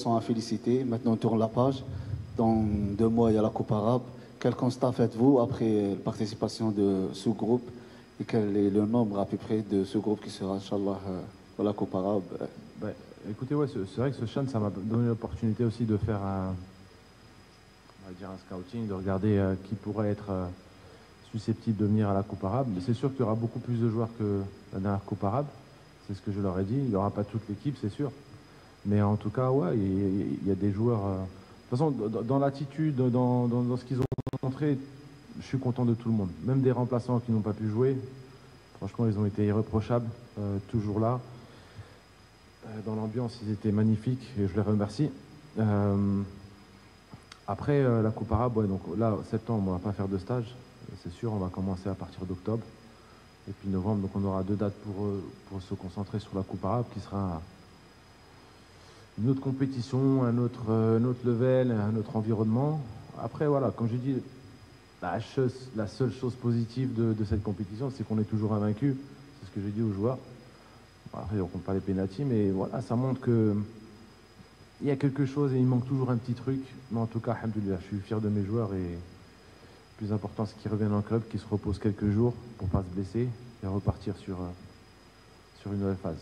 sont à féliciter. Maintenant, on tourne la page. Dans 2 mois, il y a la Coupe arabe. Quel constat faites-vous après la participation de ce groupe et quel est le nombre à peu près de ce groupe qui sera, Inch'Allah, dans la Coupe arabe? Bah, écoutez, ouais, c'est vrai que ce Chan, ça m'a donné l'opportunité aussi de faire on va dire un scouting, de regarder qui pourrait être susceptible de venir à la Coupe arabe. Mais c'est sûr qu'il y aura beaucoup plus de joueurs que la dernière Coupe arabe. C'est ce que je leur ai dit. Il n'y aura pas toute l'équipe, c'est sûr. Mais en tout cas, ouais, il y a des joueurs. De toute façon, dans l'attitude, dans ce qu'ils ont montré, je suis content de tout le monde. Même des remplaçants qui n'ont pas pu jouer, franchement, ils ont été irréprochables, toujours là. Dans l'ambiance, ils étaient magnifiques et je les remercie. Après, la Coupe arabe, ouais, donc là, septembre, on va pas faire de stage, c'est sûr, on va commencer à partir d'octobre. Et puis novembre, donc on aura 2 dates pour se concentrer sur la Coupe arabe, qui sera une autre compétition, un autre level, un autre environnement. Après, voilà, comme je dis, la seule chose positive de cette compétition, c'est qu'on est toujours invaincu. C'est ce que j'ai dit aux joueurs. Après, on compte pas les pénaltys, mais voilà, ça montre que il y a quelque chose et il manque toujours un petit truc. Mais en tout cas, alhamdoulilah, je suis fier de mes joueurs et le plus important, c'est qu'ils reviennent en club, qu'ils se reposent quelques jours pour pas se blesser et repartir sur une nouvelle phase.